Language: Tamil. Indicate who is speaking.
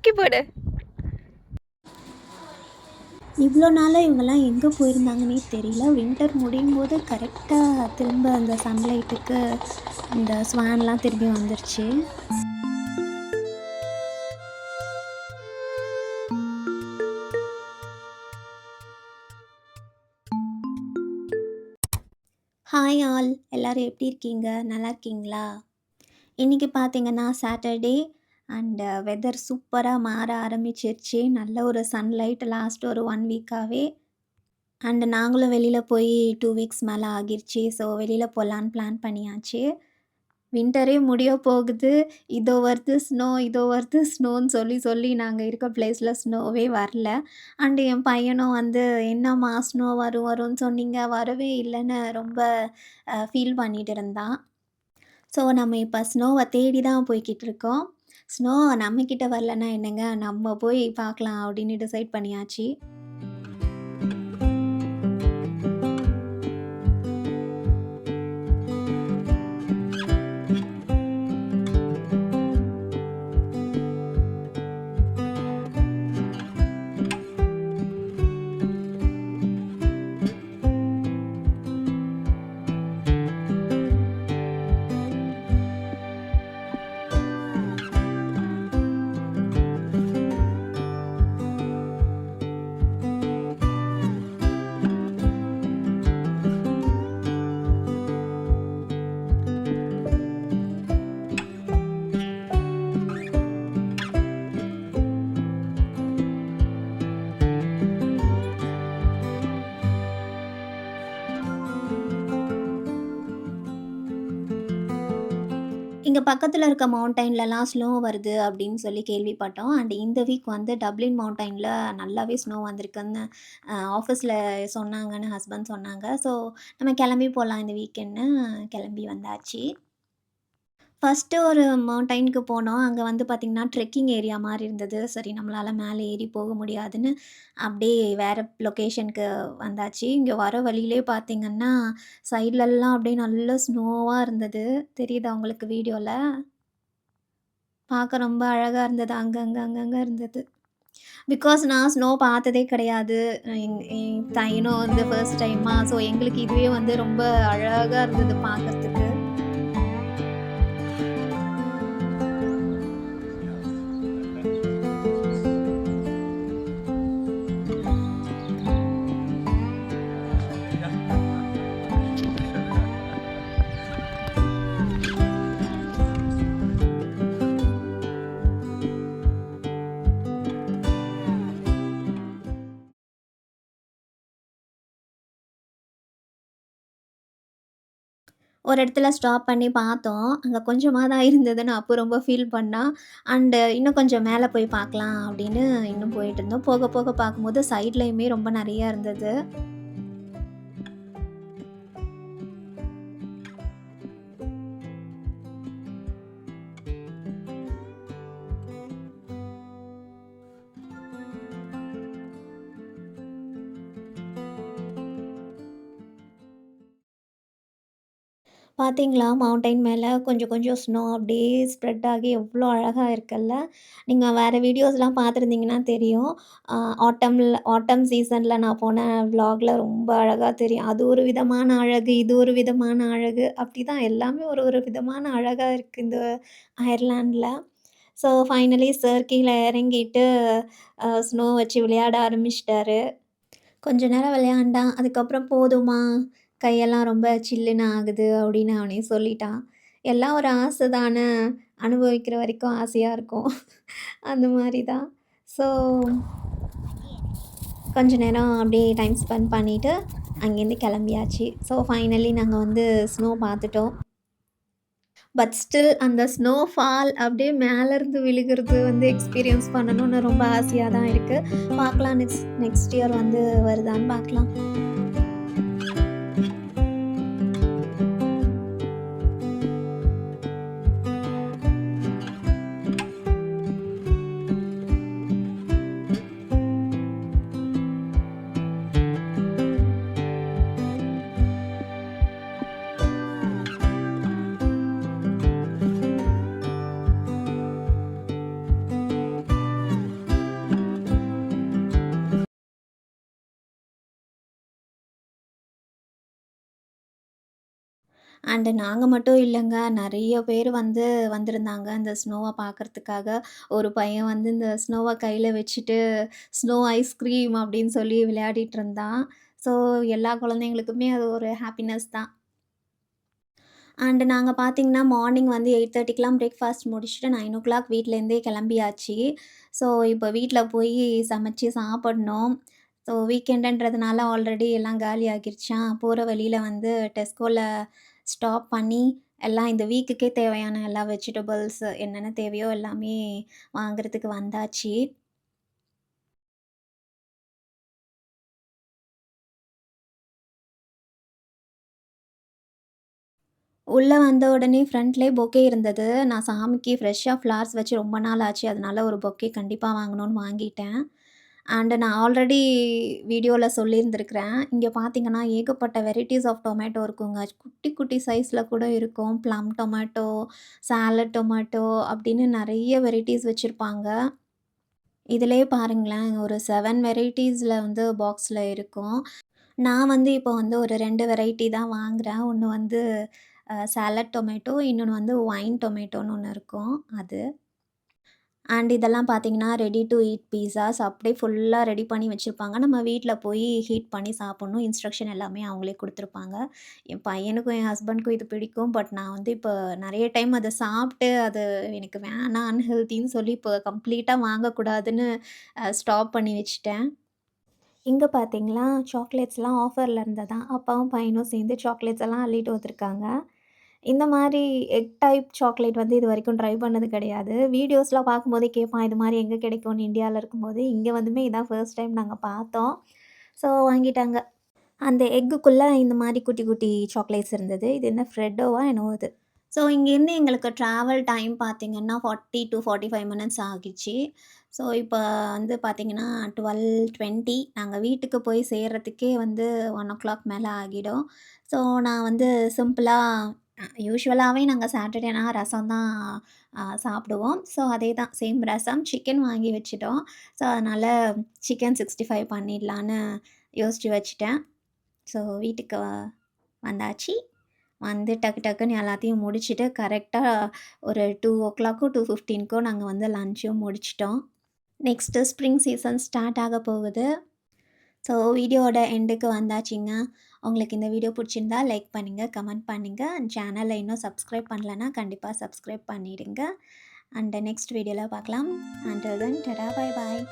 Speaker 1: தூக்கி போடு.
Speaker 2: இவ்வளோ நாளாக இவங்கெல்லாம் எங்கே போயிருந்தாங்கன்னே தெரியல. வின்டர் முடியும் போது கரெக்டாக திரும்ப அந்த சன்லைட்டுக்கு இந்த ஸ்வான்லாம் திரும்பி வந்துருச்சு. ஹாய் ஆல், எல்லோரும் எப்படி இருக்கீங்க? நல்லா இருக்கீங்களா? இன்றைக்கி பார்த்தீங்கன்னா சாட்டர்டே அண்ட் வெதர் சூப்பராக மாற ஆரம்பிச்சிருச்சு. நல்ல ஒரு சன்லைட் லாஸ்ட் ஒரு 1 வீக்காகவே. அண்ட் நாங்களும் வெளியில் போய் 2 வீக்ஸ் மேலே ஆகிருச்சு. ஸோ வெளியில் போகலான்னு பிளான் பண்ணியாச்சு. வின்டரே முடிய போகுது. இதோ வருது ஸ்னோ, இதோ வருது ஸ்னோன்னு சொல்லி சொல்லி நாங்கள் இருக்க பிளேஸில் ஸ்னோவே வரல. அண்டு என் பையனும் வந்து என்னம்மா ஸ்னோ வரும் வரும்னு சொன்னீங்க, வரவே இல்லைன்னு ரொம்ப ஃபீல் பண்ணிகிட்டு இருந்தான். ஸோ நம்ம இப்போ ஸ்னோவை தேடி தான் போய்கிட்டு இருக்கோம். ஸ்னோ நம்மக்கிட்ட வரலன்னா என்னங்க, நம்ம போய் பார்க்கலாம் அப்படின்னு டிசைட் பண்ணியாச்சு. இங்கே பக்கத்தில் இருக்க மவுண்டைன்லலாம் ஸ்னோ வருது அப்படின்னு சொல்லி கேள்விப்பட்டோம். அண்ட் இந்த வீக் வந்து டப்ளின் மவுண்டைனில் நல்லாவே ஸ்னோ வந்திருக்குன்னு ஆஃபீஸில் சொன்னாங்கன்னு ஹஸ்பண்ட் சொன்னாங்க. ஸோ நம்ம கிளம்பி போகலாம் இந்த வீக்கெண்டுன்னு கிளம்பி வந்தாச்சு. ஃபஸ்ட்டு ஒரு மவுண்டைனுக்கு போனோம். அங்கே வந்து பார்த்திங்கன்னா ட்ரெக்கிங் ஏரியா மாரி இருந்தது. சரி நம்மளால் மேலே ஏறி போக முடியாதுன்னு அப்படியே வேறு லொக்கேஷனுக்கு வந்தாச்சு. இங்கே வர வழியிலே பார்த்திங்கன்னா சைட்லலாம் அப்படியே நல்ல ஸ்னோவாக இருந்தது. தெரியுதா உங்களுக்கு வீடியோவில்? பார்க்க ரொம்ப அழகாக இருந்தது. அங்கங்கே இருந்தது. பிகாஸ் நான் ஸ்னோ பார்த்ததே கிடையாது. என் பையனும் வந்து ஃபர்ஸ்ட் டைமா. ஸோ எங்களுக்கு இதுவே வந்து ரொம்ப அழகாக இருந்தது பார்க்கறதுக்கு. ஒரு இடத்துல ஸ்டாப் பண்ணி பார்த்தோம். அங்கே கொஞ்சமா தான் இருந்ததுன்னு அப்போ ரொம்ப ஃபீல் பண்ணா. அண்டு இன்னும் கொஞ்சம் மேலே போய் பார்க்கலாம் அப்படின்னு இன்னும் போயிட்டுருந்தோம். போக போக பார்க்கும்போது சைட்லயுமே ரொம்ப நெறையா இருந்தது. பார்த்தீங்களா? மவுண்டைன் மேல கொஞ்சம் கொஞ்சம் ஸ்னோ அப்படியே ஸ்ப்ரெட் ஆகி எவ்வளோ அழகா இருக்குல்ல. நீங்க வேற வீடியோஸ்லாம் பார்த்துருந்தீங்கன்னா தெரியும். அ ஆட்டம் சீசன்ல நான் போன விளாக்ல ரொம்ப அழகா தெரியும். அது ஒரு விதமான அழகு, இது ஒரு விதமான அழகு. அப்படிதான் எல்லாமே ஒரு ஒரு விதமான அழகா இருக்கு இந்த அயர்லாண்ட்ல. ஸோ ஃபைனலி சார் கீழ இறங்கிட்டு ஸ்னோ வச்சு விளையாட ஆரம்பிச்சுட்டாரு. கொஞ்ச நேரம் விளையாண்டான். அதுக்கப்புறம் போதுமா, கையெல்லாம் ரொம்ப சில்லுன்னு ஆகுது அப்படின்னு அவனே சொல்லிட்டான். எல்லாம் ஒரு ஆசை தான, அனுபவிக்கிற வரைக்கும் ஆசையா இருக்கும். அந்த மாரி தான். ஸோ கொஞ்ச நேரம் அப்படியே டைம் ஸ்பெண்ட் பண்ணிட்டு, அங்கேருந்து கிளம்பியாச்சு. ஸோ ஃபைனலி நாங்க வந்து ஸ்னோ பார்த்துட்டோம். பட் ஸ்டில் அந்த ஸ்னோ ஃபால் அப்படியே மேலேருந்து விழுகிறது வந்து எக்ஸ்பீரியன்ஸ் பண்ணணும்னு ரொம்ப ஆசையா தான் இருக்கு. பார்க்கலாம் நெக்ஸ்ட் இயர் வந்து வருதான்னு பார்க்கலாம். அண்ட் நாங்க மட்டும் இல்லங்க. நெறைய பேர் வந்து வந்திருந்தாங்க. இந்த ஸ்னோவ பார்க்கறதுக்காக. ஒரு பையன் வந்து இந்த ஸ்னோவ கையில வச்சுட்டு, "ஸ்னோ ஐஸ்கிரீம்" அப்படின்னு சொல்லி விளையாடிட்டு இருந்தான். ஸோ எல்லா குழந்தைங்களுக்குமே அது ஒரு ஹாப்பினஸ் தான். அண்ட் நாங்க பார்த்தீங்கன்னா, மார்னிங் வந்து 8:30க்கெல்லாம் பிரேக்ஃபாஸ்ட் முடிச்சுட்டு 9:00 வீட்லேருந்தே கிளம்பியாச்சு. ஸோ இப்போ வீட்ல போய் சமைச்சு சாப்பிடணும். ஸோ வீக்கெண்டுன்றதுனால ஆல்ரெடி எல்லாம் காலி ஆகிருச்சா, போற வழியில வந்து டெஸ்கோல ஸ்டாப் பண்ணி, எல்லாம் இந்த வீக்குக்கே தேவையான எல்லா வெஜிடபிள்ஸ் என்னென்ன தேவையோ எல்லாமே வாங்குறதுக்கு வந்தாச்சு. உள்ள வந்த உடனே ஃப்ரண்ட்லயே பொக்கே இருந்தது. நான் சாமிக்கு ஃப்ரெஷ்ஷா ஃப்ளவர்ஸ் வச்சு ரொம்ப நாள் ஆச்சு. அதனால ஒரு பொக்கே கண்டிப்பா வாங்கணும்னு வாங்கிட்டேன். அண்ட் நான் ஆல்ரெடி வீடியோல சொல்லியிருந்திருக்கிறேன். இங்க பார்த்தீங்கன்னா, ஏகப்பட்ட வெரைட்டீஸ் ஆஃப் டொமேட்டோ இருக்குங்க. குட்டி குட்டி சைஸ்ல கூட இருக்கும். ப்ளம் டொமேட்டோ, சாலட் டொமேட்டோ அப்படின்னு நெறைய வெரைட்டீஸ் வச்சிருப்பாங்க. இதிலயே பாருங்களேன், ஒரு 7 வெரைட்டீஸ்ல வந்து பாக்ஸ்ல இருக்கும். நான் வந்து இப்போ வந்து ஒரு 2 வெரைட்டி தான் வாங்குறேன். ஒண்ணு வந்து சாலட் டொமேட்டோ, இன்னொன்னு வந்து ஒயின் டொமேட்டோன்னு ஒண்ணு இருக்கும் அது. அண்ட் இதெல்லாம் பார்த்தீங்கன்னா, ரெடி டூ ஈட் பீஸாஸ் அப்படியே ஃபுல்லா ரெடி பண்ணி வச்சிருப்பாங்க. நம்ம வீட்ல போய் ஹீட் பண்ணி சாப்பிடணும். இன்ஸ்ட்ரக்ஷன் எல்லாமே அவங்களே குடுத்துருப்பாங்க. என் பையனுக்கும், என் ஹஸ்பண்டுக்கும் இது பிடிக்கும். பட் நான் வந்து இப்போ நெறைய டைம் அத சாப்பிட்டு அது எனக்கு வேணாம் அன்ஹெல்தின்னு சொல்லி இப்போ கம்ப்ளீட்டா வாங்கக்கூடாதுன்னு ஸ்டாப் பண்ணி வச்சுட்டேன். இங்க பார்த்தீங்களா, சாக்லேட்ஸ்லாம் ஆஃபர்ல இருந்ததாம். அப்பாவும் பையனும் சேர்ந்து சாக்லேட்ஸ் எல்லாம் அள்ளிட்டு வந்திருக்காங்க. இந்த மாரி எக் டைப் சாக்லேட் வந்து இதுவரைக்கும் ட்ரை பண்ணது கிடையாது. வீடியோஸ்லாம் பார்க்கும்போதே கேட்பான், இது மாரி எங்க கிடைக்கும்னு இந்தியால இருக்கும்போது. இங்க வந்துமே இதான் ஃபர்ஸ்ட் டைம் நாங்க பார்த்தோம். ஸோ வாங்கிட்டாங்க. அந்த எக்குக்குள்ள இந்த மாரி குட்டி குட்டி சாக்லேட்ஸ் இருந்தது. இது என்ன ஃப்ரெட்டோவா என்னவோ இது. ஸோ இங்கேருந்து எங்களுக்கு ட்ராவல் டைம் பார்த்தீங்கன்னா, 40 டூ 45 மினிட்ஸ் ஆகிச்சு. ஸோ இப்போ வந்து பார்த்தீங்கன்னா, 12:20 நாங்க வீட்டுக்கு போய் சேர்றதுக்கே வந்து 1:00 மேல ஆகிடும். ஸோ நான் வந்து சிம்பிளா யூசுவலாவே நாங்க சாட்டர்டேனா ரசம் தான் சாப்பிடுவோம். ஸோ அதே தான் சேம் ரசம், சிக்கன் வாங்கி வச்சுட்டோம். ஸோ அதனால சிக்கன் 65 பண்ணிடலான்னு யோசிச்சு வச்சுட்டேன். ஸோ வீட்டுக்கு வந்தாச்சு. வந்து டக்கு டக்குன்னு எல்லாத்தையும் முடிச்சுட்டு கரெக்ட்டா ஒரு 2:00 2:15க்கோ நாங்க வந்து லஞ்சும் முடிச்சுட்டோம். நெக்ஸ்ட்டு ஸ்ப்ரிங் சீசன் ஸ்டார்ட் ஆக போகுது. ஸோ வீடியோவோட எண்டுக்கு வந்தாச்சுங்க. உங்களுக்கு இந்த வீடியோ புடிச்சிருந்தா லைக் பண்ணுங்க, கமெண்ட் பண்ணுங்க. சேனல இன்னும் சப்ஸ்கிரைப் பண்ணலன்னா கண்டிப்பா சப்ஸ்கிரைப் பண்ணிடுங்க. அண்ட் நெக்ஸ்ட் வீடியோல பார்க்கலாம். Until then tata bye bye.